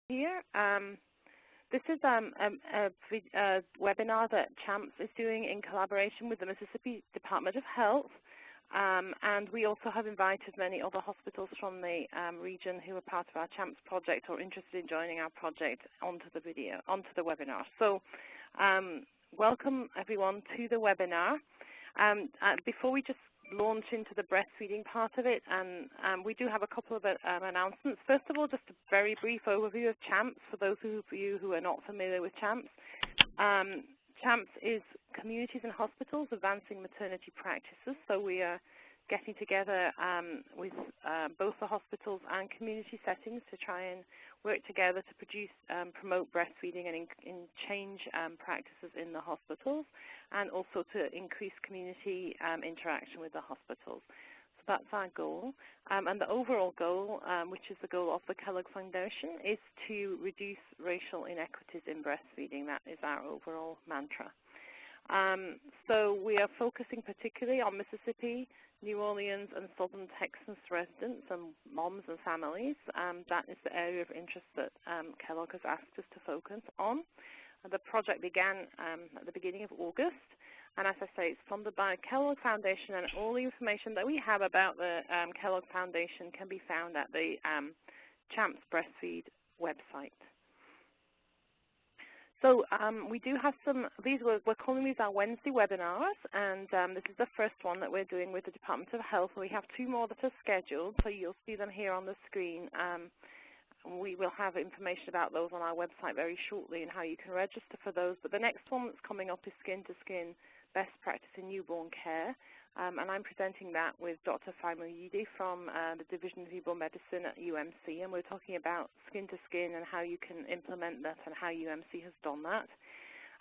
here. This is a webinar that CHAMPS is doing in collaboration with the Mississippi Department of Health. And we also have invited many other hospitals from the region who are part of our CHAMPS project or interested in joining our project onto the webinar. So welcome everyone to the webinar. Before we just launch into the breastfeeding part of it, and we do have a couple of announcements. First of all, just a very brief overview of CHAMPS for those of you who are not familiar with CHAMPS. CHAMPS is Communities and Hospitals Advancing Maternity Practices, so we are getting together with both the hospitals and community settings to try and work together to produce, promote breastfeeding and change practices in the hospitals, and also to increase community interaction with the hospitals. So that's our goal. And the overall goal, which is the goal of the Kellogg Foundation, is to reduce racial inequities in breastfeeding. That is our overall mantra. So we are focusing particularly on Mississippi, New Orleans, and Southern Texas residents and moms and families. That is the area of interest that Kellogg has asked us to focus on. The project began at the beginning of August, and as I say, it's funded by Kellogg Foundation, and all the information that we have about the Kellogg Foundation can be found at the CHAMPS Breastfeed website. So we do have we're calling these our Wednesday webinars, and this is the first one that we're doing with the Department of Health. We have 2 more that are scheduled, so you'll see them here on the screen. We will have information about those on our website very shortly and how you can register for those. But the next one that's coming up is Skin to Skin Best Practice in Newborn Care. And I'm presenting that with Dr. Faimoyide from the Division of Newborn Medicine at UMC, and we're talking about skin to skin and how you can implement that and how UMC has done that.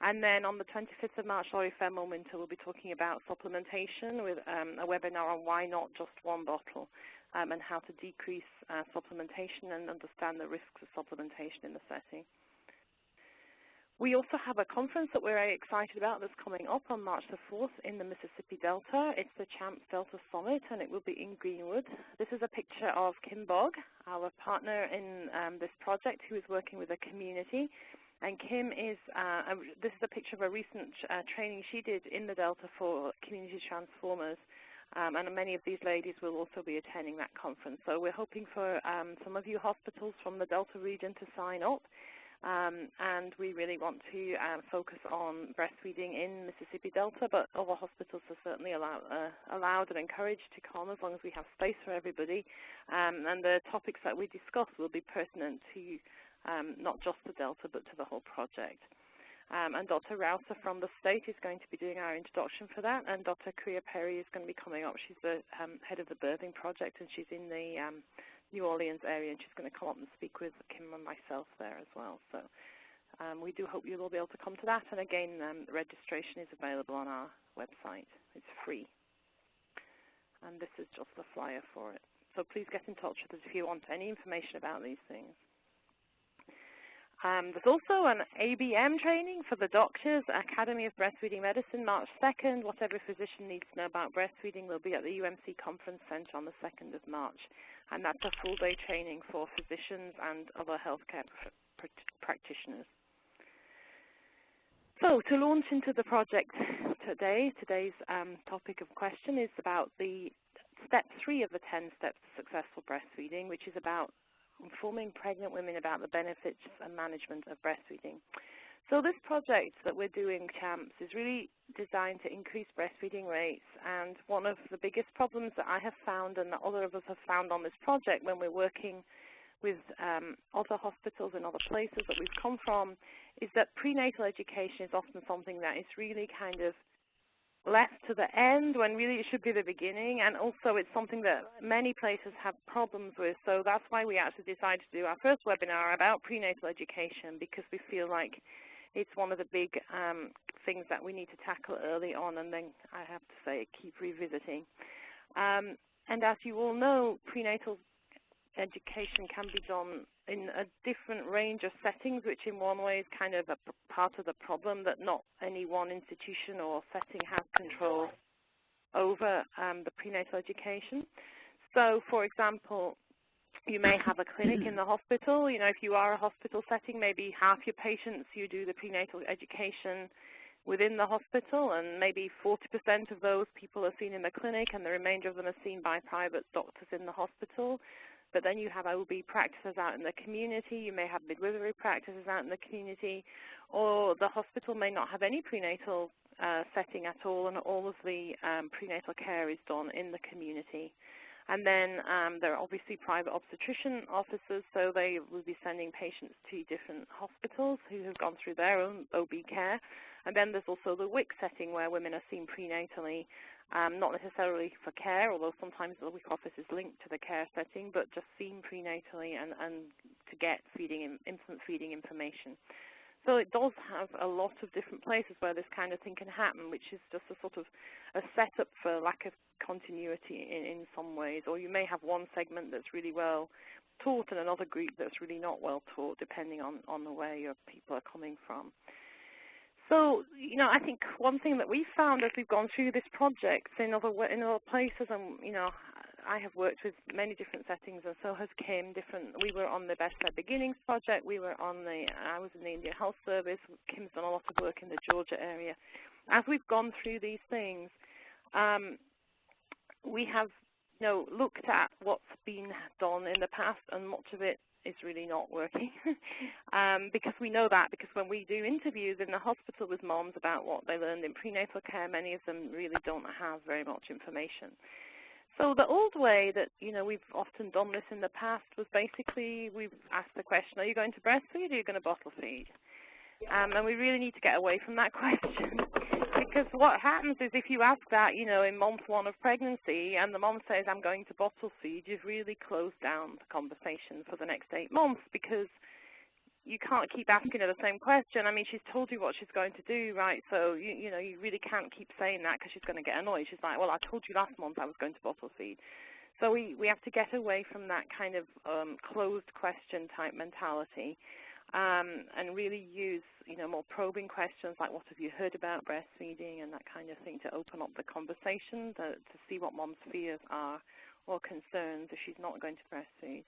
And then on the 25th of March, Laurie Fairmore-Minter will be talking about supplementation with a webinar on why not just one bottle, and how to decrease supplementation and understand the risks of supplementation in the setting. We also have a conference that we're very excited about that's coming up on March the 4th in the Mississippi Delta. It's the CHAMPS Delta Summit, and it will be in Greenwood. This is a picture of Kim Bogg, our partner in this project, who is working with a community. And Kim is, this is a picture of a recent training she did in the Delta for community transformers. And many of these ladies will also be attending that conference. So we're hoping for some of you hospitals from the Delta region to sign up. And we really want to focus on breastfeeding in Mississippi Delta, but other hospitals are certainly allowed and encouraged to come as long as we have space for everybody. And the topics that we discuss will be pertinent to not just the Delta, but to the whole project. And Dr. Rouser from the state is going to be doing our introduction for that, and Dr. Kriya Perry is going to be coming up. She's the head of the birthing project, and she's in the New Orleans area, and she's going to come up and speak with Kim and myself there as well. So we do hope you will be able to come to that. And again, registration is available on our website. It's free. And this is just the flyer for it. So please get in touch with us if you want any information about these things. There's also an ABM training for the doctors, Academy of Breastfeeding Medicine, March 2nd. Whatever physician needs to know about breastfeeding will be at the UMC Conference Center on the 2nd of March. And that's a full-day training for physicians and other healthcare practitioners. So to launch into the project today, today's topic of question is about the step 3 of the 10 steps to successful breastfeeding, which is about informing pregnant women about the benefits and management of breastfeeding. So this project that we're doing, CHAMPS, is really designed to increase breastfeeding rates. And one of the biggest problems that I have found and that other of us have found on this project when we're working with other hospitals and other places that we've come from is that prenatal education is often something that is really kind of left to the end when really it should be the beginning, and also it's something that many places have problems with. So that's why we actually decided to do our first webinar about prenatal education, because we feel like it's one of the big things that we need to tackle early on, and then I have to say keep revisiting. And as you all know, prenatal education can be done in a different range of settings, which in one way is kind of a part of the problem that not any one institution or setting has control over the prenatal education. So, for example, You may have a clinic in the hospital. You know, if you are a hospital setting, maybe half your patients, you do the prenatal education within the hospital, and maybe 40% of those people are seen in the clinic, and the remainder of them are seen by private doctors in the hospital. But then you have OB practices out in the community. You may have midwifery practices out in the community, or the hospital may not have any prenatal setting at all, and all of the prenatal care is done in the community. And then there are obviously private obstetrician officers, so they will be sending patients to different hospitals who have gone through their own OB care. And then there's also the WIC setting where women are seen prenatally, not necessarily for care, although sometimes the WIC office is linked to the care setting, but just seen prenatally and to get infant feeding information. So it does have a lot of different places where this kind of thing can happen, which is just a sort of a setup for lack of continuity in some ways. Or you may have one segment that's really well taught and another group that's really not well taught, depending on where your people are coming from. So, you know, I think one thing that we've found as we've gone through this project in other places, and, you know, I have worked with many different settings, and so has Kim. We were on the Bedside Beginnings project. I was in the Indian Health Service. Kim's done a lot of work in the Georgia area. As we've gone through these things, we have, you know, looked at what's been done in the past, and much of it is really not working. Because we know that, because when we do interviews in the hospital with moms about what they learned in prenatal care, many of them really don't have very much information. So the old way that, you know, we've often done this in the past was basically we've asked the question, are you going to breastfeed or are you going to bottle feed? And we really need to get away from that question. Because what happens is if you ask that, you know, in month 1 of pregnancy and the mom says, I'm going to bottle feed, you've really closed down the conversation for the next 8 months, because you can't keep asking her the same question. I mean, she's told you what she's going to do, right? So, you know, you really can't keep saying that because she's going to get annoyed. She's like, well, I told you last month I was going to bottle feed. So we have to get away from that kind of closed question type mentality and really use, you know, more probing questions like, what have you heard about breastfeeding, and that kind of thing, to open up the conversation to see what mom's fears are or concerns if she's not going to breastfeed.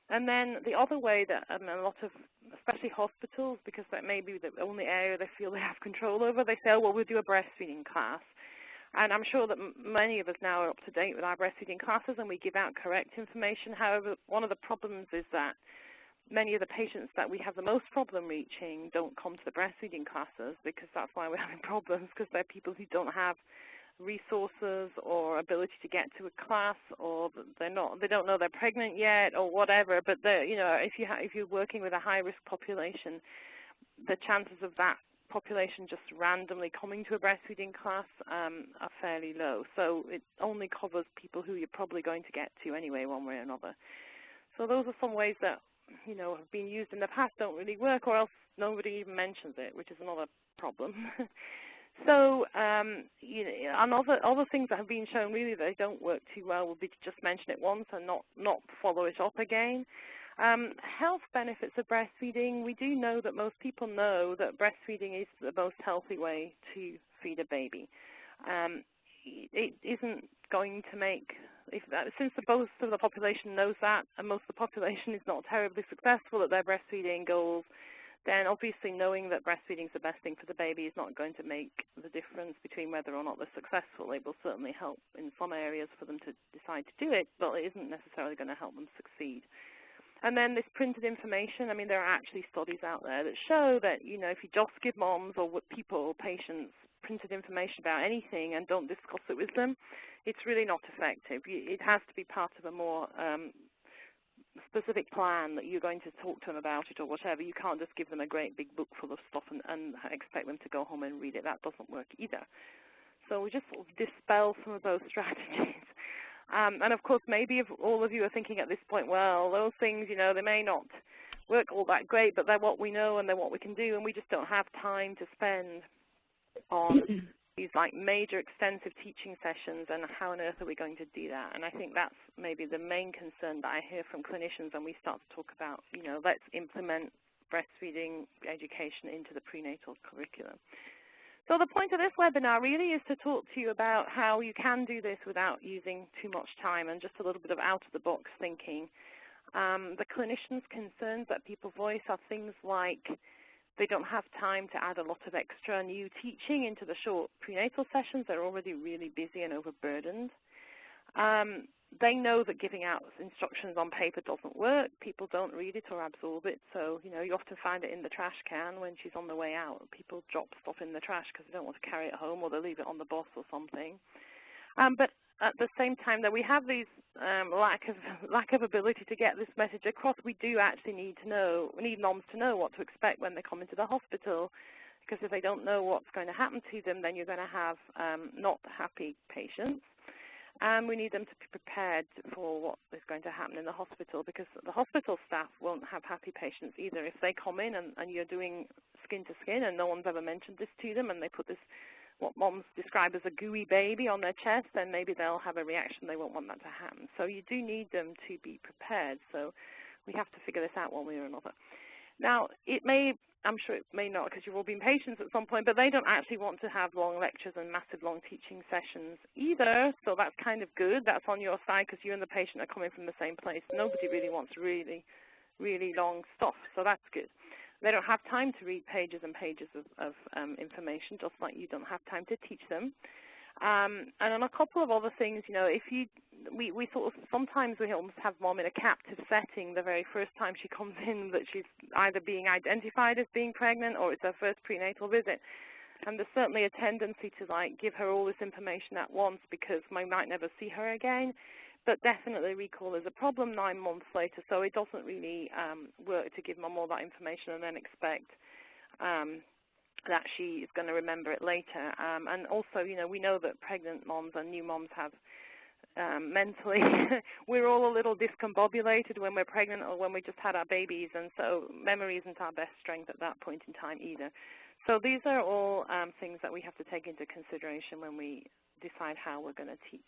And then the other way that a lot of, especially hospitals, because that may be the only area they feel they have control over, they say, oh, well, we'll do a breastfeeding class. And I'm sure that many of us now are up to date with our breastfeeding classes and we give out correct information. However, one of the problems is that many of the patients that we have the most problem reaching don't come to the breastfeeding classes, because that's why we're having problems, because they're people who don't have resources or ability to get to a class, or they don't know they're pregnant yet, or whatever. But you know, if you're working with a high risk population, the chances of that population just randomly coming to a breastfeeding class are fairly low. So it only covers people who you're probably going to get to anyway, one way or another. So those are some ways that, you know, have been used in the past, don't really work, or else nobody even mentions it, which is another problem. So, you know, and other things that have been shown really that they don't work too well would be to just mention it once and not follow it up again. Health benefits of breastfeeding. We do know that most people know that breastfeeding is the most healthy way to feed a baby. It isn't going to make, since most of the population knows that, and most of the population is not terribly successful at their breastfeeding goals, then obviously knowing that breastfeeding is the best thing for the baby is not going to make the difference between whether or not they're successful. It will certainly help in some areas for them to decide to do it, but it isn't necessarily going to help them succeed. And then this printed information, I mean, there are actually studies out there that show that, you know, if you just give moms or people, patients, printed information about anything and don't discuss it with them, it's really not effective. It has to be part of a more specific plan that you're going to talk to them about it or whatever. You can't just give them a great big book full of stuff and expect them to go home and read it. That doesn't work either. So we just sort of dispel some of those strategies. And of course, maybe if all of you are thinking at this point, well, those things, you know, they may not work all that great, but they're what we know and they're what we can do, and we just don't have time to spend on these like major extensive teaching sessions, and how on earth are we going to do that? And I think that's maybe the main concern that I hear from clinicians when we start to talk about, you know, let's implement breastfeeding education into the prenatal curriculum. So the point of this webinar really is to talk to you about how you can do this without using too much time, and just a little bit of out-of-the-box thinking. The clinicians' concerns that people voice are things like they don't have time to add a lot of extra new teaching into the short prenatal sessions. They're already really busy and overburdened. They know that giving out instructions on paper doesn't work. People don't read it or absorb it. So, you often find it in the trash can when she's on the way out. People drop stuff in the trash because they don't want to carry it home, or they leave it on the bus or something. But at the same time that we have these lack of ability to get this message across, we do actually need moms to know what to expect when they come into the hospital, because if they don't know what's going to happen to them, then you're going to have not happy patients. And we need them to be prepared for what is going to happen in the hospital, because the hospital staff won't have happy patients either. If they come in and you're doing skin to skin and no one's ever mentioned this to them, and they put this, what moms describe as a gooey baby, on their chest, then maybe they'll have a reaction. They won't want that to happen. So you do need them to be prepared. So we have to figure this out one way or another. Now, I'm sure it may not, because you've all been patients at some point, but they don't actually want to have long lectures and massive long teaching sessions either, so that's kind of good. That's on your side, because you and the patient are coming from the same place. Nobody really wants really, really long stuff, so that's good. They don't have time to read pages and pages of information, just like you don't have time to teach them. And on a couple of other things, we sort of, sometimes we almost have mom in a captive setting the very first time she comes in, that she's either being identified as being pregnant or it's her first prenatal visit. And there's certainly a tendency to give her all this information at once, because we might never see her again. But definitely recall is a problem 9 months later, so it doesn't really work to give mom all that information and then expect that she is going to remember it later. And also, we know that pregnant moms and new moms have mentally, we're all a little discombobulated when we're pregnant or when we just had our babies, and so memory isn't our best strength at that point in time either. So these are all things that we have to take into consideration when we decide how we're going to teach.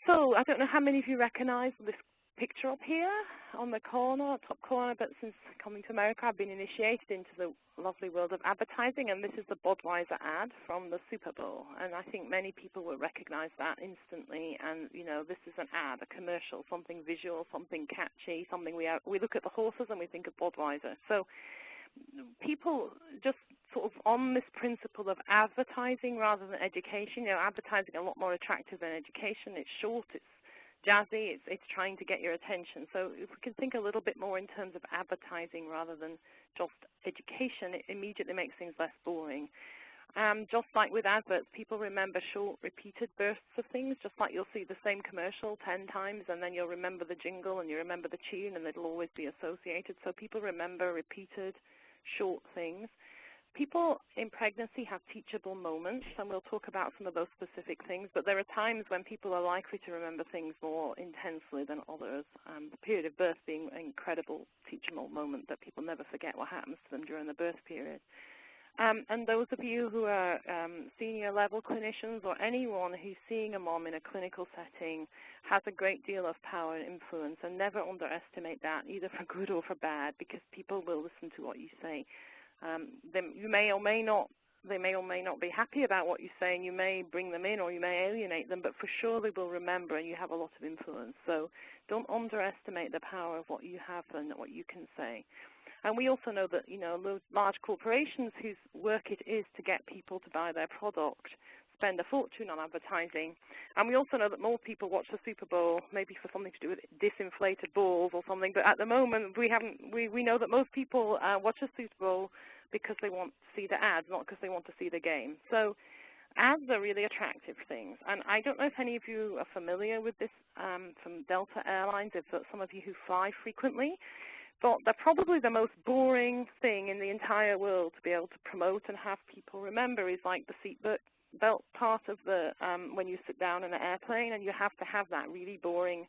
So I don't know how many of you recognize this picture up here on the corner, top corner, but since coming to America, I've been initiated into the lovely world of advertising, and this is the Budweiser ad from the Super Bowl. And I think many people will recognize that instantly. And, this is an ad, a commercial, something visual, something catchy, something we look at the horses and we think of Budweiser. So people just sort of on this principle of advertising rather than education. Advertising a lot more attractive than education. It's short, it's jazzy, it's trying to get your attention. So if we can think a little bit more in terms of advertising rather than just education, it immediately makes things less boring. Just like with adverts, people remember short, repeated bursts of things, just like you'll see the same commercial 10 times, and then you'll remember the jingle and you remember the tune, and it'll always be associated. So people remember repeated, short things. People in pregnancy have teachable moments, and we'll talk about some of those specific things, but there are times when people are likely to remember things more intensely than others, the period of birth being an incredible teachable moment that people never forget what happens to them during the birth period. And those of you who are senior level clinicians, or anyone who's seeing a mom in a clinical setting, has a great deal of power and influence, and never underestimate that, either for good or for bad, because people will listen to what you say. They may or may not be happy about what you say, and you may bring them in or you may alienate them, but for sure they will remember, and you have a lot of influence. So don't underestimate the power of what you have and what you can say. And we also know that, those large corporations whose work it is to get people to buy their product spend a fortune on advertising. And we also know that more people watch the Super Bowl, maybe for something to do with disinflated balls or something, but at the moment we know that most people watch the Super Bowl because they want to see the ads, not because they want to see the game. So ads are really attractive things. And I don't know if any of you are familiar with this from Delta Airlines, if some of you who fly frequently, but they're probably the most boring thing in the entire world to be able to promote and have people remember is like the seat belt part of the when you sit down in an airplane, and you have to have that really boring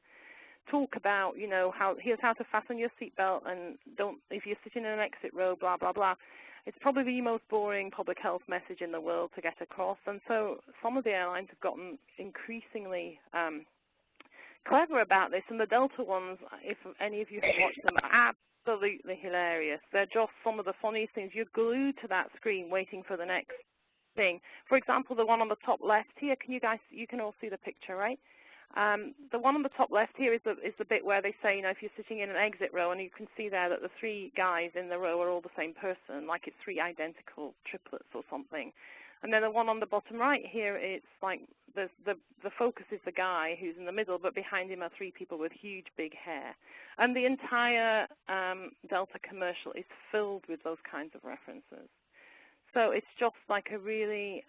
talk about, here's how to fasten your seatbelt, and if you're sitting in an exit row, blah, blah, blah. It's probably the most boring public health message in the world to get across. And so some of the airlines have gotten increasingly clever about this, and the Delta ones, if any of you have watched them, are absolutely hilarious. They're just some of the funniest things. You're glued to that screen waiting for the next thing. For example, the one on the top left here, you can all see the picture, right? The one on the top left here is the bit where they say, you know, if you're sitting in an exit row and you can see there that the 3 guys in the row are all the same person, like it's 3 identical triplets or something. And then the one on the bottom right here, it's like the focus is the guy who's in the middle, but behind him are 3 people with huge big hair. And the entire Delta commercial is filled with those kinds of references. So it's just like a really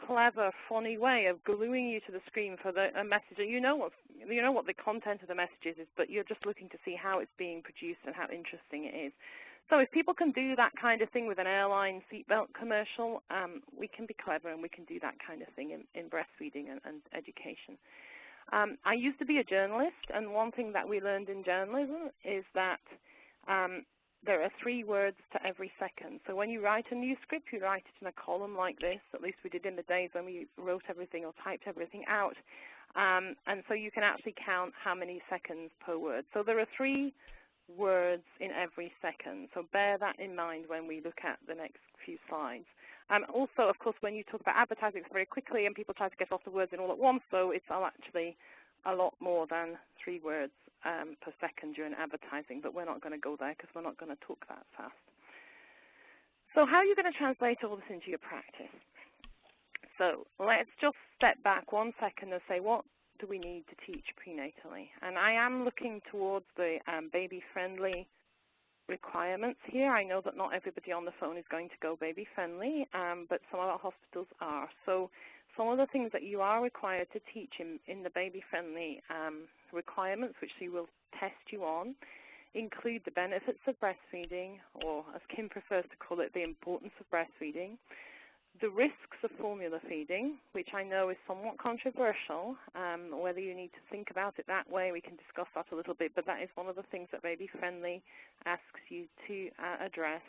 clever, funny way of gluing you to the screen for a message. You know what the content of the message is, but you're just looking to see how it's being produced and how interesting it is. So if people can do that kind of thing with an airline seatbelt commercial, we can be clever and we can do that kind of thing in breastfeeding and education. I used to be a journalist, and one thing that we learned in journalism is that there are 3 words to every second. So when you write a news script, you write it in a column like this. At least we did in the days when we wrote everything or typed everything out. And so you can actually count how many seconds per word. So there are 3 words in every second. So bear that in mind when we look at the next few slides. Also, of course, when you talk about advertising, it's very quickly, and people try to get lots of words in all at once, so it's actually a lot more than 3 words per second during advertising, but we're not going to go there because we're not going to talk that fast. So how are you going to translate all this into your practice? So let's just step back 1 second and say, what do we need to teach prenatally? And I am looking towards the baby-friendly requirements here. I know that not everybody on the phone is going to go baby-friendly, but some of our hospitals are. So some of the things that you are required to teach in the baby-friendly requirements, which we will test you on, include the benefits of breastfeeding, or as Kim prefers to call it, the importance of breastfeeding, the risks of formula feeding, which I know is somewhat controversial. Whether you need to think about it that way, we can discuss that a little bit, but that is one of the things that Baby Friendly asks you to address.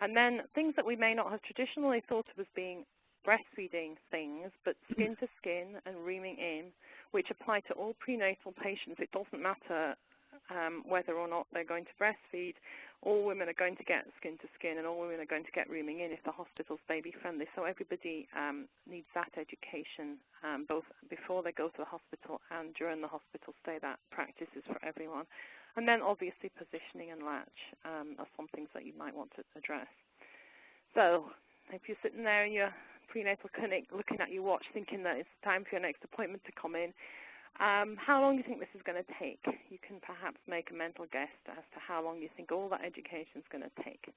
And then things that we may not have traditionally thought of as being breastfeeding things, but skin to skin and reaming in, which apply to all prenatal patients. It doesn't matter whether or not they're going to breastfeed. All women are going to get skin to skin, and all women are going to get reaming in if the hospital's baby friendly. So everybody needs that education, both before they go to the hospital and during the hospital stay. That practice is for everyone. And then obviously positioning and latch are some things that you might want to address. So if you're sitting there in your prenatal clinic looking at your watch thinking that it's time for your next appointment to come in, how long do you think this is going to take? You can perhaps make a mental guess as to how long you think all that education is going to take.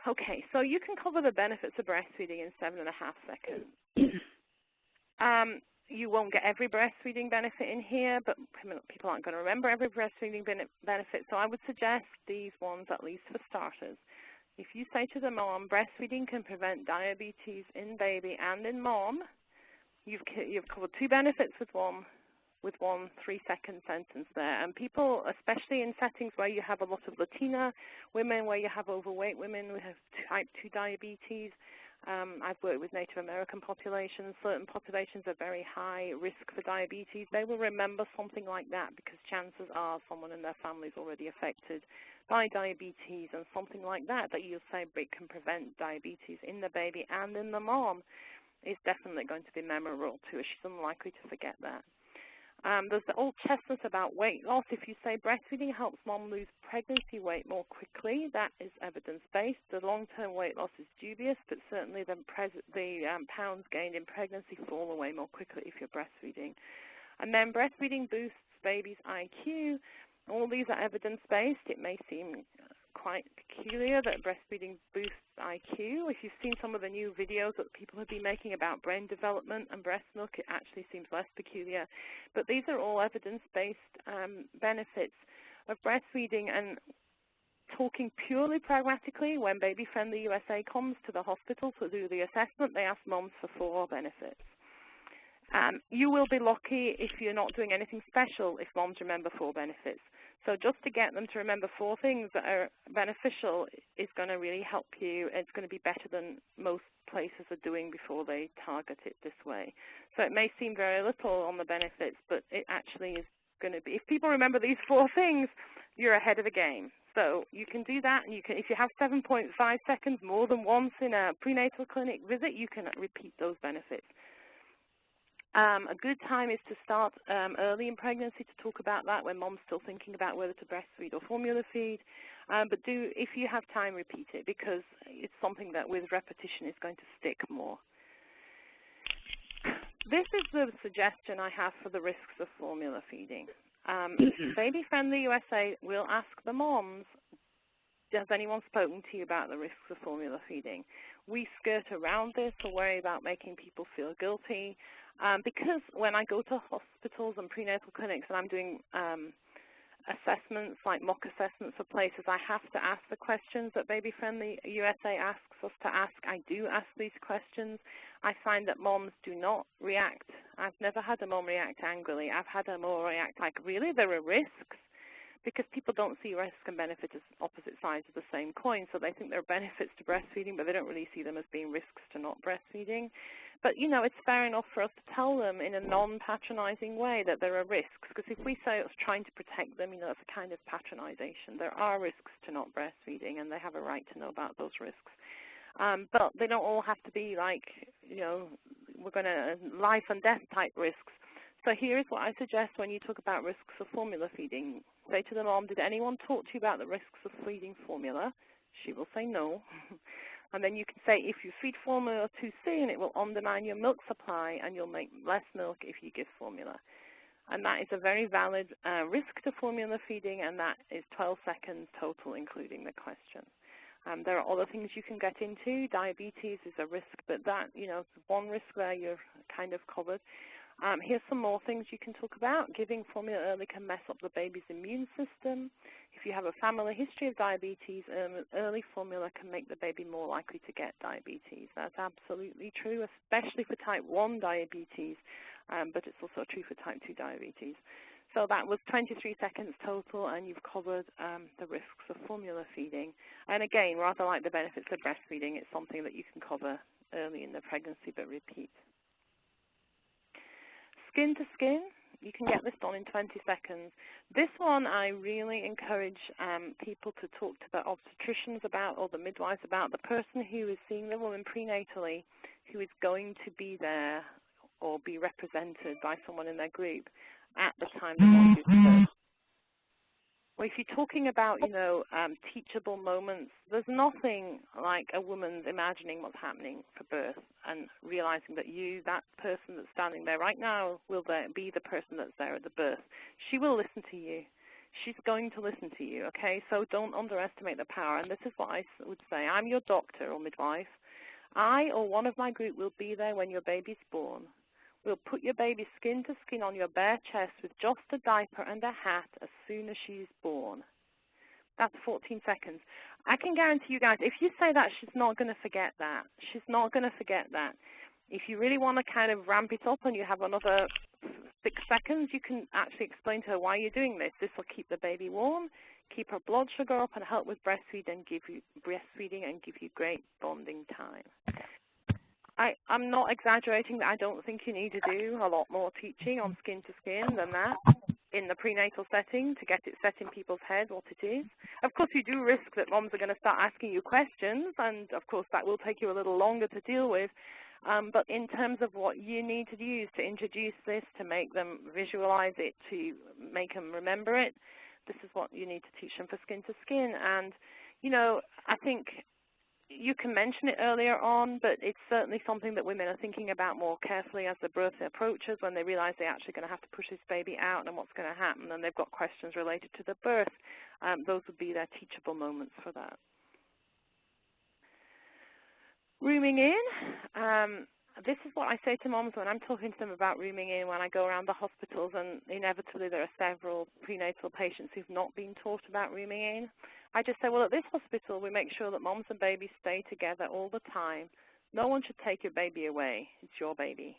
Okay, so you can cover the benefits of breastfeeding in 7.5 seconds. You won't get every breastfeeding benefit in here, but people aren't going to remember every breastfeeding benefit, so I would suggest these ones at least for starters. If you say to the mom, breastfeeding can prevent diabetes in baby and in mom, you've covered 2 benefits with one 3-second sentence there. And people, especially in settings where you have a lot of Latina women, where you have overweight women who have type 2 diabetes, I've worked with Native American populations. Certain populations are very high risk for diabetes. They will remember something like that because chances are someone in their family is already affected by diabetes, and something like that you'll say it can prevent diabetes in the baby and in the mom is definitely going to be memorable to her. She's unlikely to forget that. There's the old chestnut about weight loss. If you say breastfeeding helps mom lose pregnancy weight more quickly, that is evidence-based. The long-term weight loss is dubious, but certainly the pounds gained in pregnancy fall away more quickly if you're breastfeeding. And then breastfeeding boosts baby's IQ. All these are evidence-based. It may seem quite peculiar that breastfeeding boosts IQ. If you've seen some of the new videos that people have been making about brain development and breast milk, it actually seems less peculiar. But these are all evidence-based benefits of breastfeeding. And talking purely pragmatically, when Baby Friendly USA comes to the hospital to do the assessment, they ask moms for 4 benefits. You will be lucky if you're not doing anything special if moms remember 4 benefits. So just to get them to remember 4 things that are beneficial is going to really help you. It's going to be better than most places are doing before they target it this way. So it may seem very little on the benefits, but it actually is going to be. If people remember these 4 things, you're ahead of the game. So you can do that, and you can, if you have 7.5 seconds more than once in a prenatal clinic visit, you can repeat those benefits. A good time is to start early in pregnancy to talk about that when mom's still thinking about whether to breastfeed or formula feed. But if you have time, repeat it, because it's something that with repetition is going to stick more. This is the suggestion I have for the risks of formula feeding. Baby Friendly USA will ask the moms, has anyone spoken to you about the risks of formula feeding? We skirt around this or worry about making people feel guilty because when I go to hospitals and prenatal clinics and I'm doing assessments, like mock assessments for places, I have to ask the questions that Baby Friendly USA asks us to ask. I do ask these questions. I find that moms do not react. I've never had a mom react angrily. I've had a mom react like, really, there are risks? Because people don't see risk and benefit as opposite sides of the same coin. So they think there are benefits to breastfeeding, but they don't really see them as being risks to not breastfeeding. But, you know, it's fair enough for us to tell them in a non-patronizing way that there are risks. Because if we say it's trying to protect them, you know, it's a kind of patronization. There are risks to not breastfeeding, and they have a right to know about those risks. But they don't all have to be like, you know, we're going to life and death type risks. So here is what I suggest when you talk about risks of formula feeding. Say to the mom, did anyone talk to you about the risks of feeding formula? She will say no. And then you can say, if you feed formula too soon, it will undermine your milk supply and you'll make less milk if you give formula. And that is a very valid risk to formula feeding, and that is 12 seconds total, including the question. There are other things you can get into. Diabetes is a risk, but that, you know, one risk there you're kind of covered. Here's some more things you can talk about. Giving formula early can mess up the baby's immune system. If you have a family history of diabetes, early formula can make the baby more likely to get diabetes. That's absolutely true, especially for type 1 diabetes, but it's also true for type 2 diabetes. So that was 23 seconds total, and you've covered the risks of formula feeding. And again, rather like the benefits of breastfeeding, it's something that you can cover early in the pregnancy, but repeat. Skin to skin, you can get this done in 20 seconds. This one I really encourage people to talk to the obstetricians about or the midwives about, the person who is seeing the woman prenatally who is going to be there or be represented by someone in their group at the time the mom gives birth. Well, if you're talking about, you know, teachable moments, there's nothing like a woman imagining what's happening for birth and realizing that you, that person that's standing there right now, will be the person that's there at the birth. She will listen to you. She's going to listen to you, okay? So don't underestimate the power. And this is what I would say. I'm your doctor or midwife. I or one of my group will be there when your baby's born. We'll put your baby skin to skin on your bare chest with just a diaper and a hat as soon as she's born. That's 14 seconds. I can guarantee you guys, if you say that, she's not going to forget that. She's not going to forget that. If you really want to kind of ramp it up and you have another 6 seconds, you can actually explain to her why you're doing this. This will keep the baby warm, keep her blood sugar up, and help with breastfeeding and give you great bonding time. I'm not exaggerating that I don't think you need to do a lot more teaching on skin to skin than that in the prenatal setting to get it set in people's heads what it is. Of course, you do risk that moms are going to start asking you questions, and of course that will take you a little longer to deal with. But in terms of what you need to use to introduce this, to make them visualize it, to make them remember it, this is what you need to teach them for skin to skin. And, you know, I think you can mention it earlier on, but it's certainly something that women are thinking about more carefully as the birth approaches, when they realize they're actually going to have to push this baby out and what's going to happen, and they've got questions related to the birth. Those would be their teachable moments for that. Rooming in. This is what I say to moms when I'm talking to them about rooming in when I go around the hospitals, and inevitably there are several prenatal patients who've not been taught about rooming in. I just say, well, at this hospital, we make sure that moms and babies stay together all the time. No one should take your baby away. It's your baby.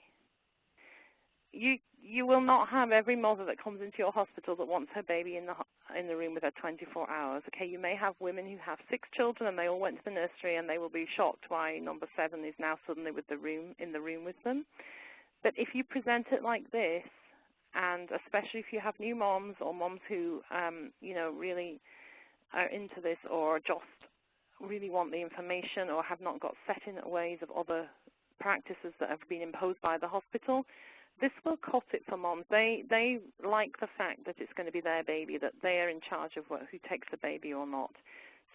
You will not have every mother that comes into your hospital that wants her baby in the room with her 24 hours. Okay, you may have women who have 6 children and they all went to the nursery, and they will be shocked why number 7 is now suddenly in the room with them. But if you present it like this, and especially if you have new moms or moms who you know, really are into this, or just really want the information, or have not got set in ways of other practices that have been imposed by the hospital, this will cut it for moms. They like the fact that it's going to be their baby, that they are in charge of who takes the baby or not.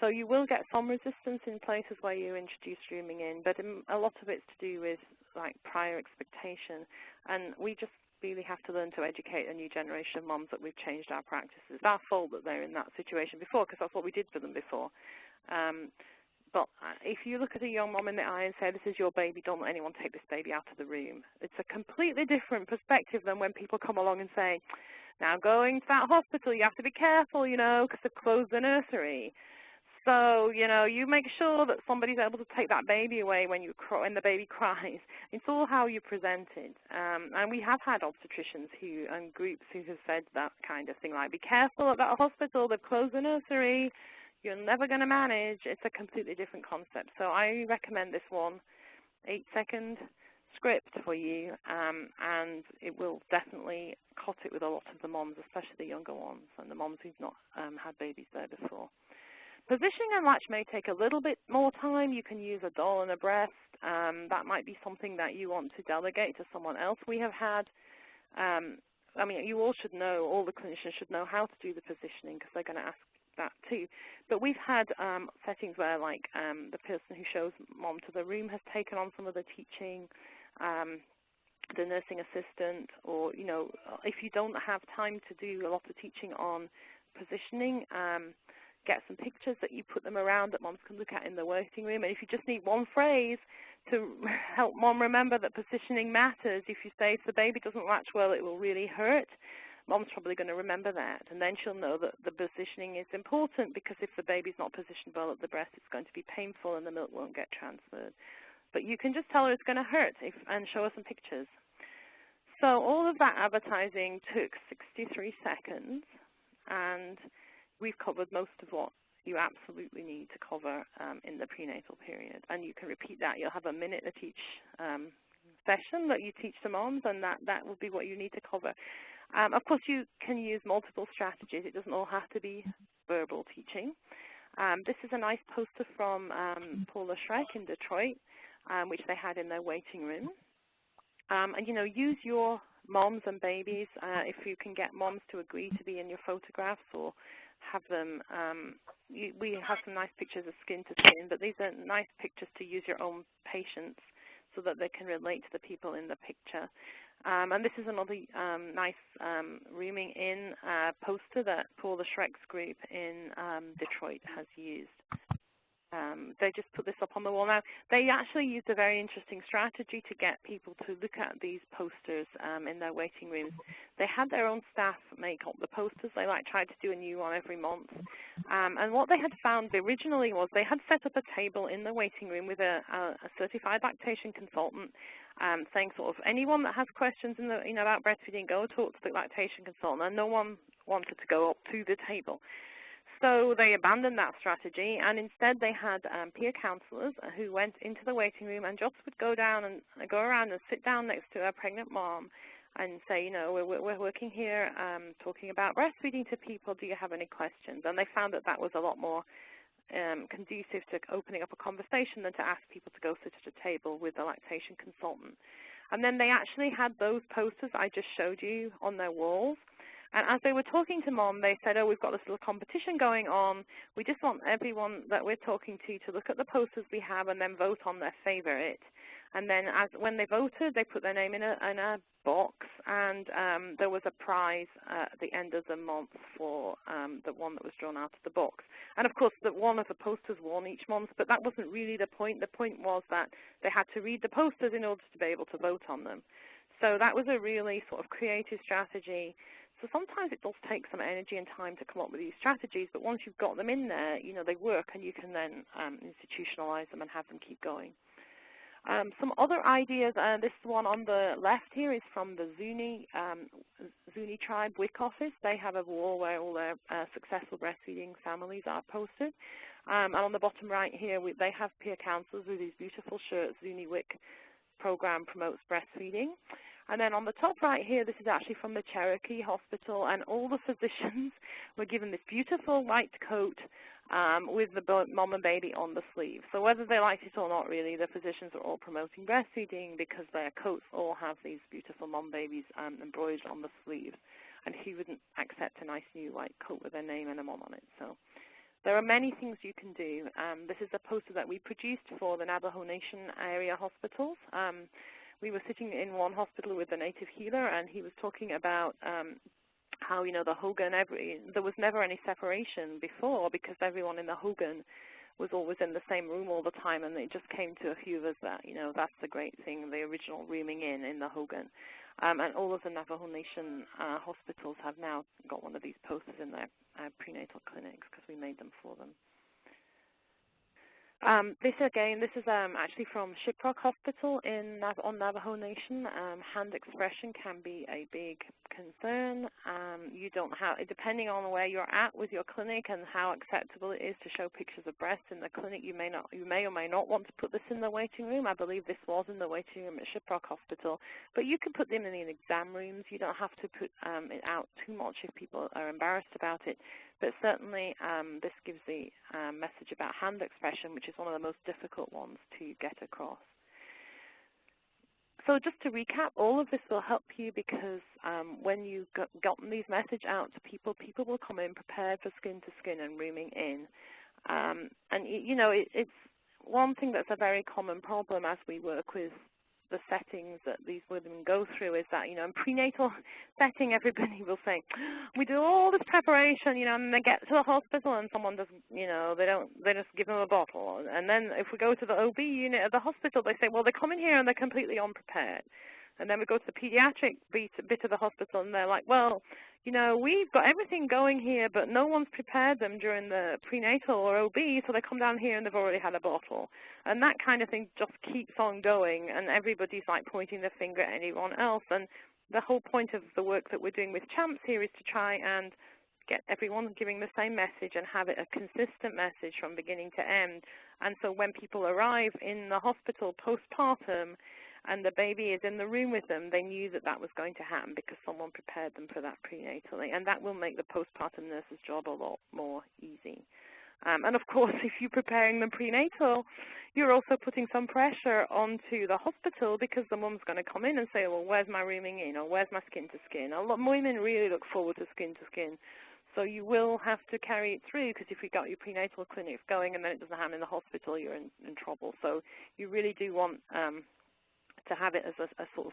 So you will get some resistance in places where you introduce rooming in, but a lot of it's to do with like prior expectation, and we just really have to learn to educate a new generation of moms that we've changed our practices. It's our fault that they're in that situation before, because that's what we did for them before. But if you look at a young mom in the eye and say, this is your baby, don't let anyone take this baby out of the room, it's a completely different perspective than when people come along and say, now going to that hospital, you have to be careful, you know, because they've closed the nursery. So, you know, you make sure that somebody's able to take that baby away when the baby cries. It's all how you present it. And we have had obstetricians and groups who have said that kind of thing, like, be careful at that hospital, they've closed the nursery, you're never going to manage. It's a completely different concept. So I recommend this one, 8-second script for you, and it will definitely cut it with a lot of the moms, especially the younger ones and the moms who've not had babies there before. Positioning and latch may take a little bit more time. You can use a doll and a breast. That might be something that you want to delegate to someone else. We have had, I mean, you all should know, all the clinicians should know how to do the positioning because they're going to ask that too. But we've had settings where, like, the person who shows mom to the room has taken on some of the teaching, the nursing assistant, or, you know, if you don't have time to do a lot of teaching on positioning, get some pictures that you put them around that moms can look at in the waiting room. And if you just need one phrase to help mom remember that positioning matters, if you say, if the baby doesn't latch well, it will really hurt, mom's probably going to remember that. And then she'll know that the positioning is important, because if the baby's not positioned well at the breast, it's going to be painful and the milk won't get transferred. But you can just tell her it's going to hurt and show her some pictures. So all of that advertising took 63 seconds, and we've covered most of what you absolutely need to cover in the prenatal period. And you can repeat that. You'll have a minute at each session that you teach the moms, and that will be what you need to cover. Of course, you can use multiple strategies. It doesn't all have to be verbal teaching. This is a nice poster from Paula Schreck in Detroit, which they had in their waiting room. And, you know, use your moms and babies. If you can get moms to agree to be in your photographs, or have them, we have some nice pictures of skin to skin, but these are nice pictures to use your own patients so that they can relate to the people in the picture. And this is another nice rooming in poster that Paula Schreck's group in Detroit has used. They just put this up on the wall. Now, they actually used a very interesting strategy to get people to look at these posters in their waiting rooms. They had their own staff make up the posters. They tried to do a new one every month. And what they had found originally was they had set up a table in the waiting room with a certified lactation consultant, saying sort of, anyone that has questions about breastfeeding, go talk to the lactation consultant. And no one wanted to go up to the table. So they abandoned that strategy, and instead they had peer counselors who went into the waiting room and just would go around and sit down next to a pregnant mom and say, you know, we're working here talking about breastfeeding to people. Do you have any questions? And they found that was a lot more conducive to opening up a conversation than to ask people to go sit at a table with a lactation consultant. And then they actually had those posters I just showed you on their walls. And as they were talking to mom, they said, oh, we've got this little competition going on. We just want everyone that we're talking to look at the posters we have and then vote on their favorite. And then when they voted, they put their name in a box, and there was a prize at the end of the month for the one that was drawn out of the box. And, of course, one of the posters won each month, but that wasn't really the point. The point was that they had to read the posters in order to be able to vote on them. So that was a really sort of creative strategy. So sometimes it does take some energy and time to come up with these strategies, but once you've got them in there, you know, they work, and you can then institutionalize them and have them keep going. Some other ideas, this one on the left here is from the Zuni tribe WIC office. They have a wall where all their successful breastfeeding families are posted. And on the bottom right here, they have peer counselors with these beautiful shirts. Zuni WIC program promotes breastfeeding. And then on the top right here, this is actually from the Cherokee Hospital, and all the physicians were given this beautiful white coat with the mom and baby on the sleeve. So whether they liked it or not, really, the physicians are all promoting breastfeeding because their coats all have these beautiful mom babies embroidered on the sleeves. And who wouldn't accept a nice new white coat with their name and a mom on it? So there are many things you can do. This is a poster that we produced for the Navajo Nation area hospitals. We were sitting in one hospital with a native healer, and he was talking about how, the Hogan, there was never any separation before because everyone in the Hogan was always in the same room all the time, and it just came to a few of us that, that's the great thing, the original rooming in the Hogan. And all of the Navajo Nation hospitals have now got one of these posters in their prenatal clinics because we made them for them. This is actually from Shiprock Hospital on Navajo Nation. Hand expression can be a big concern. You don't have, depending on where you're at with your clinic and how acceptable it is to show pictures of breasts in the clinic, you may or may not want to put this in the waiting room. I believe this was in the waiting room at Shiprock Hospital, but you can put them in the exam rooms. You don't have to put it out too much if people are embarrassed about it. But certainly this gives the message about hand expression, which is one of the most difficult ones to get across. So just to recap, all of this will help you because when you've gotten these message out to people, people will come in prepared for skin-to-skin and rooming in. It's one thing that's a very common problem as we work with the settings that these women go through is that, in prenatal setting, everybody will say, we do all this preparation, and they get to the hospital and someone does, they just give them a bottle. And then if we go to the OB unit at the hospital, they say, well, they come in here and they're completely unprepared. And then we go to the pediatric bit of the hospital and they're like, well, we've got everything going here, but no one's prepared them during the prenatal or OB, so they come down here and they've already had a bottle. And that kind of thing just keeps on going, and everybody's like pointing their finger at anyone else. And the whole point of the work that we're doing with CHAMPS here is to try and get everyone giving the same message and have it a consistent message from beginning to end. And so when people arrive in the hospital postpartum, and the baby is in the room with them, they knew that that was going to happen because someone prepared them for that prenatally. And that will make the postpartum nurse's job a lot more easy. And, of course, if you're preparing them prenatal, you're also putting some pressure onto the hospital because the mum's going to come in and say, well, where's my rooming in or where's my skin-to-skin? A lot of women really look forward to skin-to-skin. So you will have to carry it through because if you've got your prenatal clinics going and then it doesn't happen in the hospital, you're in trouble. So you really do want to have it as a sort of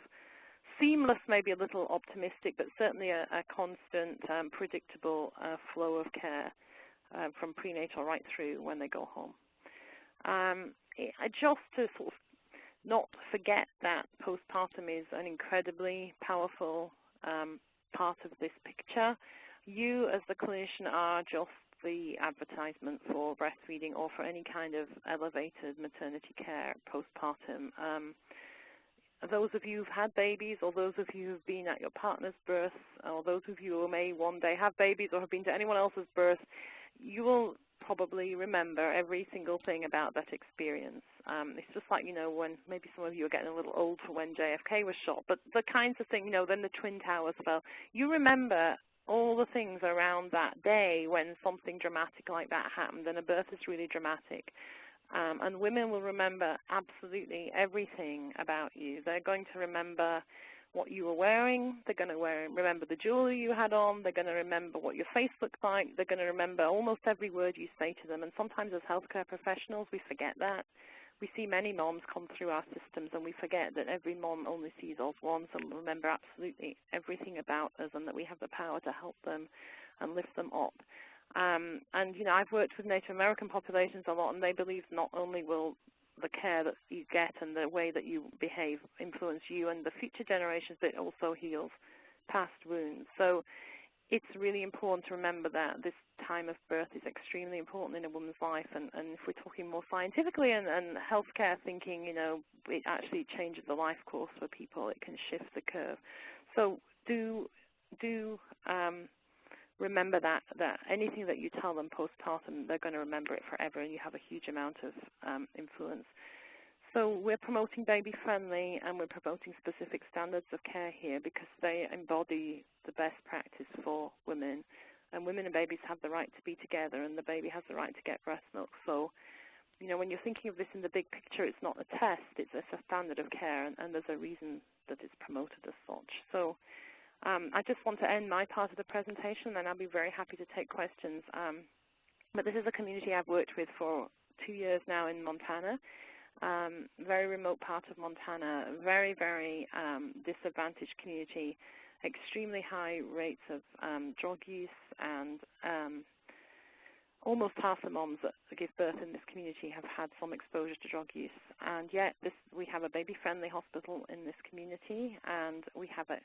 seamless, maybe a little optimistic, but certainly a constant, predictable flow of care from prenatal right through when they go home. Just to sort of not forget that postpartum is an incredibly powerful part of this picture. You as the clinician are just the advertisement for breastfeeding or for any kind of elevated maternity care postpartum. Those of you who've had babies, or those of you who've been at your partner's birth, or those of you who may one day have babies or have been to anyone else's birth, you will probably remember every single thing about that experience. It's just like, when maybe some of you are getting a little old for when JFK was shot, but the kinds of things, then the Twin Towers fell. You remember all the things around that day when something dramatic like that happened, and a birth is really dramatic. And women will remember absolutely everything about you. They're going to remember what you were wearing. They're going to remember the jewelry you had on. They're going to remember what your face looked like. They're going to remember almost every word you say to them. And sometimes as healthcare professionals, we forget that. We see many moms come through our systems, and we forget that every mom only sees us once and will remember absolutely everything about us, and that we have the power to help them and lift them up. And, I've worked with Native American populations a lot, and they believe not only will the care that you get and the way that you behave influence you and the future generations, but it also heals past wounds. So it's really important to remember that this time of birth is extremely important in a woman's life. And if we're talking more scientifically and healthcare thinking, it actually changes the life course for people. It can shift the curve. So do remember that anything that you tell them postpartum, they're going to remember it forever, and you have a huge amount of influence. So we're promoting baby-friendly, and we're promoting specific standards of care here because they embody the best practice for women. and women and babies have the right to be together, and the baby has the right to get breast milk. So, you know, when you're thinking of this in the big picture, it's not a test, it's a standard of care, and there's a reason that it's promoted as such. So I just want to end my part of the presentation, and I'll be very happy to take questions. But this is a community I've worked with for 2 years now in Montana, very remote part of Montana, very, very disadvantaged community, extremely high rates of drug use, and almost half the moms that give birth in this community have had some exposure to drug use. And yet we have a baby-friendly hospital in this community, and we have a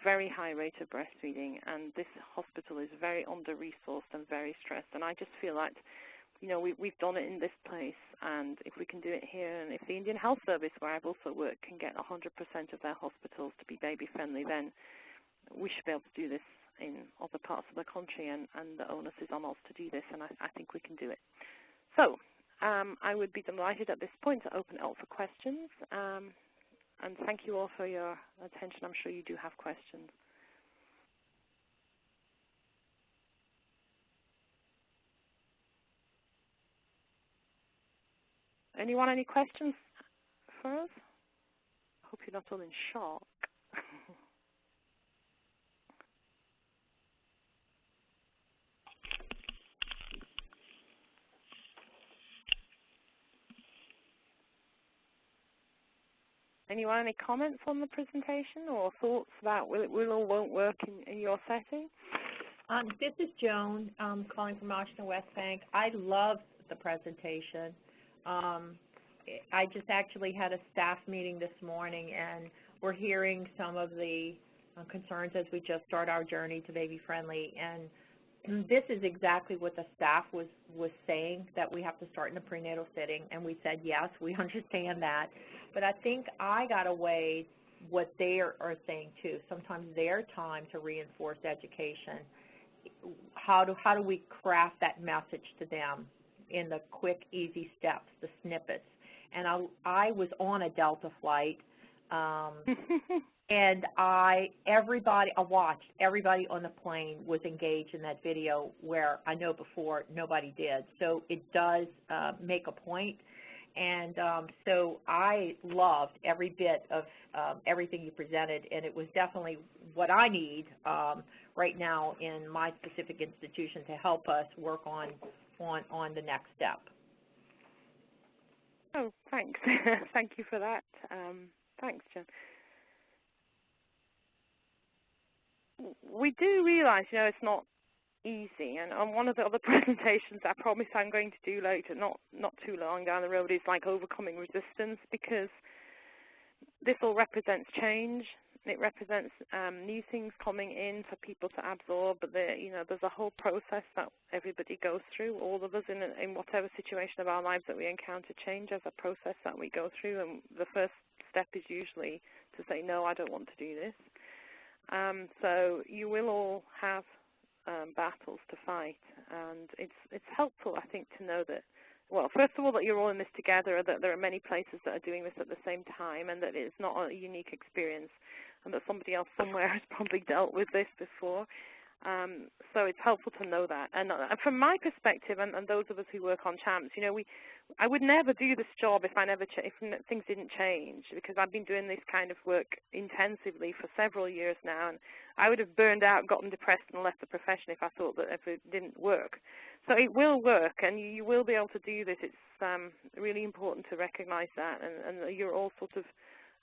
very high rate of breastfeeding, and this hospital is very under-resourced and very stressed. And I just feel like, you know, we've done it in this place, and if we can do it here, and if the Indian Health Service, where I've also worked, can get 100% of their hospitals to be baby-friendly, then we should be able to do this in other parts of the country, and the onus is on us to do this, and I think we can do it. So I would be delighted at this point to open it up for questions. And thank you all for your attention. I'm sure you do have questions. Anyone, any questions for us? I hope you're not all in shock. Anyone, any comments on the presentation or thoughts about will or won't work in your setting? This is Joan calling from Washington West Bank. I loved the presentation. I just actually had a staff meeting this morning, and we're hearing some of the concerns as we just start our journey to baby-friendly. And this is exactly what the staff was saying, that we have to start in the prenatal setting. And we said, yes, we understand that. But I think I got away what they are saying, too. Sometimes their time to reinforce education. How do we craft that message to them in the quick, easy steps, the snippets? And I was on a Delta flight, and I watched everybody on the plane was engaged in that video, where I know before nobody did. So it does make a point. And so I loved every bit of everything you presented, and it was definitely what I need right now in my specific institution to help us work on the next step. Oh, thanks. Thank you for that. Thanks, Jen. We do realize, you know, it's not easy, and on one of the other presentations I promise I'm going to do later, not too long down the road, is like overcoming resistance, because this all represents change. It represents new things coming in for people to absorb, but you know, there's a whole process that everybody goes through. All of us in whatever situation of our lives that we encounter change as a process that we go through, and the first step is usually to say, no, I don't want to do this. So you will all have battles to fight, and it's helpful, I think, to know that, well, first of all, that you're all in this together, that there are many places that are doing this at the same time, and that it's not a unique experience, and that somebody else somewhere has probably dealt with this before. So it's helpful to know that. And from my perspective, and those of us who work on CHAMPS, you know, I would never do this job if things didn't change, because I've been doing this kind of work intensively for several years now, and I would have burned out, gotten depressed, and left the profession if I thought that it didn't work. So it will work, and you will be able to do this. It's really important to recognize that, and you're all sort of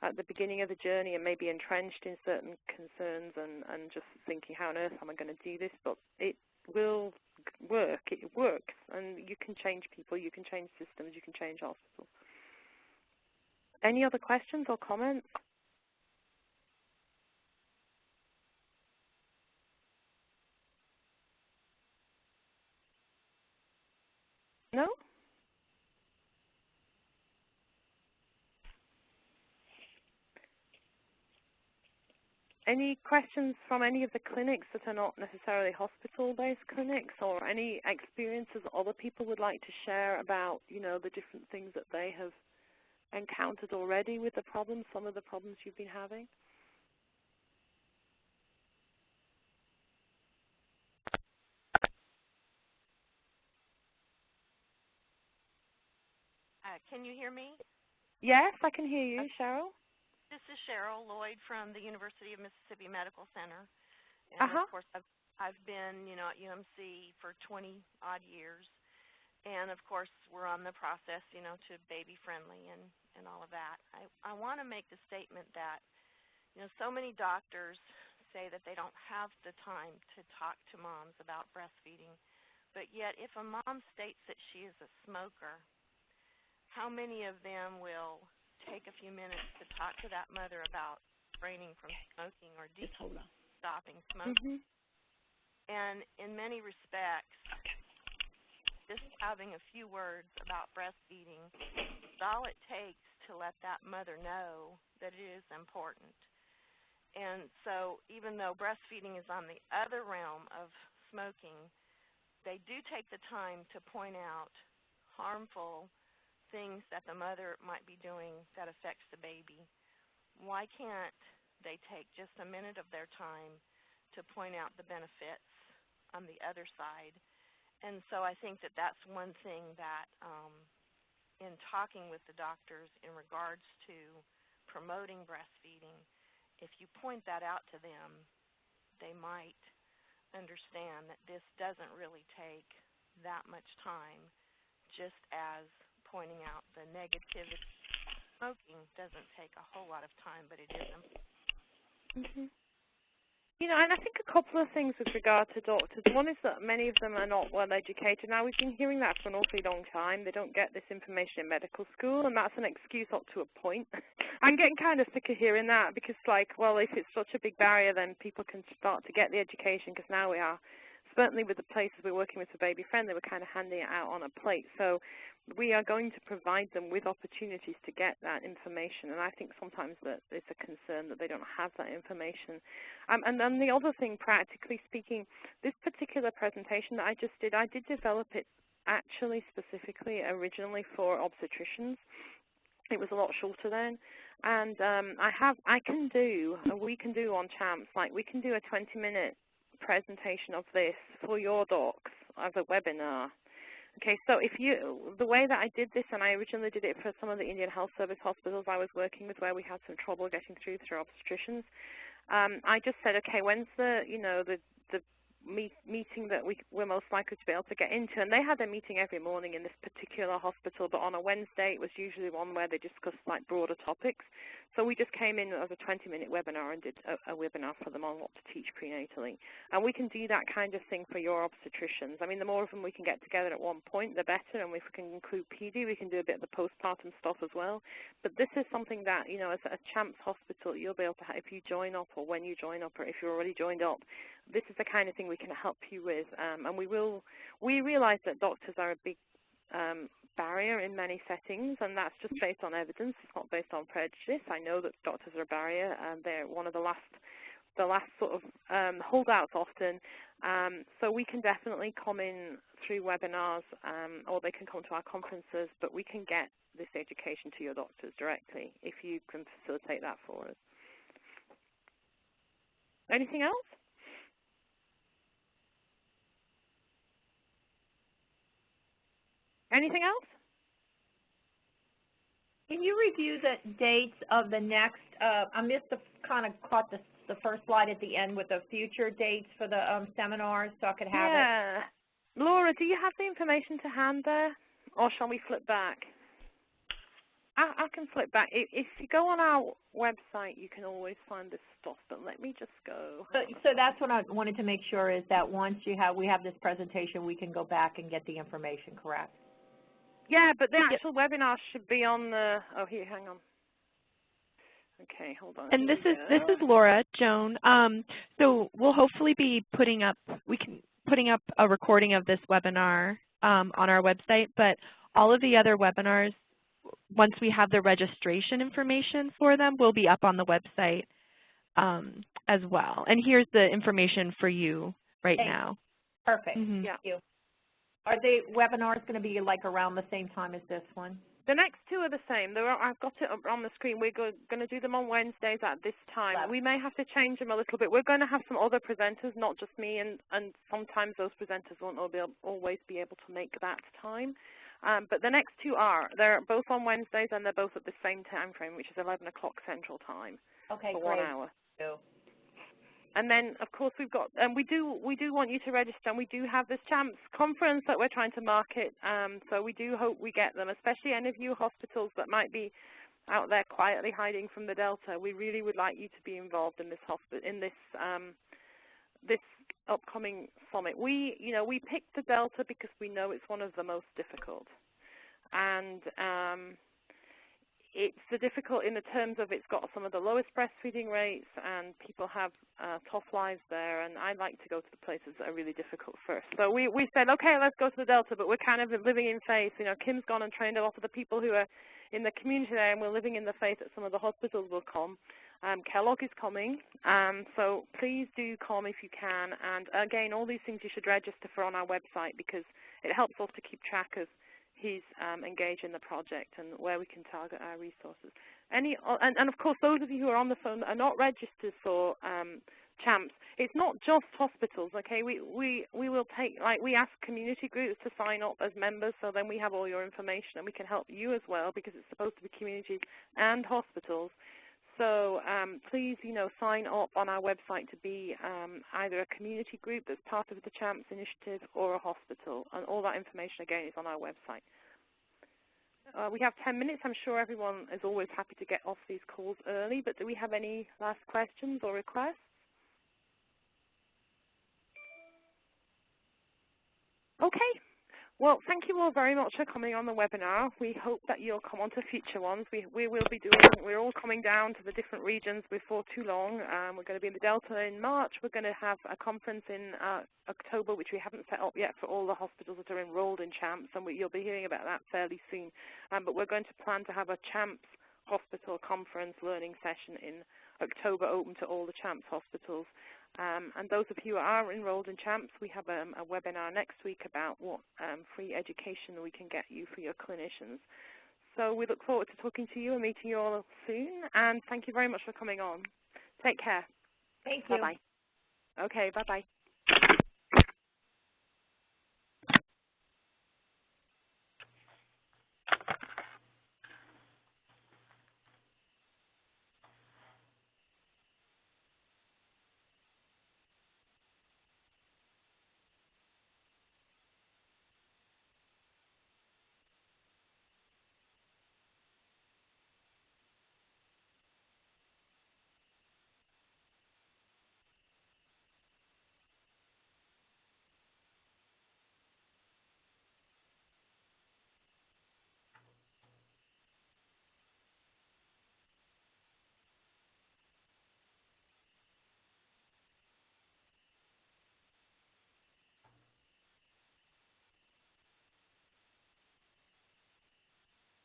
at the beginning of the journey and maybe entrenched in certain concerns and just thinking, how on earth am I going to do this? But it will work. It works, and you can change people, you can change systems, you can change hospitals. Any other questions or comments? No? Any questions from any of the clinics that are not necessarily hospital-based clinics, or any experiences other people would like to share about, you know, the different things that they have encountered already with the problems, some of the problems you've been having? Can you hear me? Yes, I can hear you, Cheryl. This is Cheryl Lloyd from the University of Mississippi Medical Center. And, of course, I've been, at UMC for 20-odd years. And, of course, we're on the process, to baby-friendly and all of that. I want to make the statement that, so many doctors say that they don't have the time to talk to moms about breastfeeding. But yet, if a mom states that she is a smoker, how many of them will take a few minutes to talk to that mother about refraining from smoking or stopping smoking? And in many respects, just having a few words about breastfeeding is all it takes to let that mother know that it is important. And so even though breastfeeding is on the other realm of smoking, they do take the time to point out harmful things that the mother might be doing that affects the baby. Why can't they take just a minute of their time to point out the benefits on the other side? And so I think that that's one thing that in talking with the doctors in regards to promoting breastfeeding, if you point that out to them, they might understand that this doesn't really take that much time, just as pointing out the negativity. Smoking doesn't take a whole lot of time, but it is important. And I think a couple of things with regard to doctors. One is that many of them are not well educated. Now, we've been hearing that for an awfully long time. They don't get this information in medical school, and that's an excuse up to a point. I'm getting kind of sick of hearing that because, well, if it's such a big barrier, then people can start to get the education, because now we are, certainly with the places we're working with for Baby Friendly, we're kind of handing it out on a plate. So we are going to provide them with opportunities to get that information, and I think sometimes that it's a concern that they don't have that information. And then the other thing, practically speaking, this particular presentation that I just did, I did develop it actually specifically originally for obstetricians. It was a lot shorter then, and we can do on Champs, we can do a 20-minute presentation of this for your docs as a webinar. Okay, so the way that I did this, and I originally did it for some of the Indian Health Service hospitals I was working with where we had some trouble getting through obstetricians, I just said, okay, when's the meeting that we're most likely to be able to get into? And they had a meeting every morning in this particular hospital, but on a Wednesday it was usually one where they discussed broader topics. So we just came in as a 20-minute webinar and did a webinar for them on what to teach prenatally. And we can do that kind of thing for your obstetricians. I mean, the more of them we can get together at one point, the better. And if we can include PD, we can do a bit of the postpartum stuff as well. But this is something that, as a Champs hospital, you'll be able to, if you join up or when you join up or if you're already joined up, this is the kind of thing we can help you with. And we realize that doctors are a big barrier in many settings, and that's just based on evidence. It's not based on prejudice. I know that doctors are a barrier, and they're one of the last sort of holdouts often. So we can definitely come in through webinars, or they can come to our conferences, but we can get this education to your doctors directly if you can facilitate that for us. Anything else? Anything else? Can you review the dates of the next, I missed caught the first slide at the end with the future dates for the seminars, so I could have it. Yeah. Laura, do you have the information to hand there, or shall we flip back? I can flip back. If you go on our website, you can always find this stuff, but let me just go. So that's what I wanted to make sure, is that once we have this presentation, we can go back and get the information, correct? Yeah, but the actual webinar should be on the, here, hang on. Okay, hold on. And this is Laura, Joan. So we'll hopefully be putting up a recording of this webinar on our website, but all of the other webinars, once we have the registration information for them, will be up on the website as well. And here's the information for you right now. Perfect. Mm-hmm. Thank you. Are the webinars going to be around the same time as this one? The next two are the same. I've got it on the screen. We're going to do them on Wednesdays at this time. We may have to change them a little bit. We're going to have some other presenters, not just me, and sometimes those presenters won't always be able to make that time. But the next two they're both on Wednesdays, and they're both at the same time frame, which is 11 o'clock Central Time for 1 hour. And then, of course, we've got, and we do want you to register, and we do have this CHAMPS conference that we're trying to market. So we do hope we get them, especially any of you hospitals that might be out there quietly hiding from the Delta. We really would like you to be involved in this this upcoming summit. We picked the Delta because we know it's one of the most difficult, and it's difficult in the terms of it's got some of the lowest breastfeeding rates, and people have tough lives there, and I'd like to go to the places that are really difficult first. So we said, okay, let's go to the Delta, but we're kind of living in faith. Kim's gone and trained a lot of the people who are in the community there, and we're living in the faith that some of the hospitals will come. Kellogg is coming, so please do come if you can. And again, all these things you should register for on our website, because it helps us to keep track of who's engaged in the project and where we can target our resources. And of course, those of you who are on the phone that are not registered for CHAMPS, it's not just hospitals, okay? We will take, we ask community groups to sign up as members, so then we have all your information and we can help you as well, because it's supposed to be communities and hospitals. So please, sign up on our website to be either a community group that's part of the CHAMPS initiative or a hospital. And all that information, again, is on our website. We have 10 minutes. I'm sure everyone is always happy to get off these calls early, but do we have any last questions or requests? Okay. Well, thank you all very much for coming on the webinar. We hope that you'll come on to future ones. We're all coming down to the different regions before too long. We're going to be in the Delta in March. We're going to have a conference in October, which we haven't set up yet, for all the hospitals that are enrolled in CHAMPS, and you'll be hearing about that fairly soon. But we're going to plan to have a CHAMPS hospital conference learning session in October, open to all the CHAMPS hospitals. And those of you who are enrolled in CHAMPS, we have a webinar next week about what free education we can get you for your clinicians. So we look forward to talking to you and meeting you all soon. And thank you very much for coming on. Take care. Thank you. Bye-bye. Okay, bye-bye.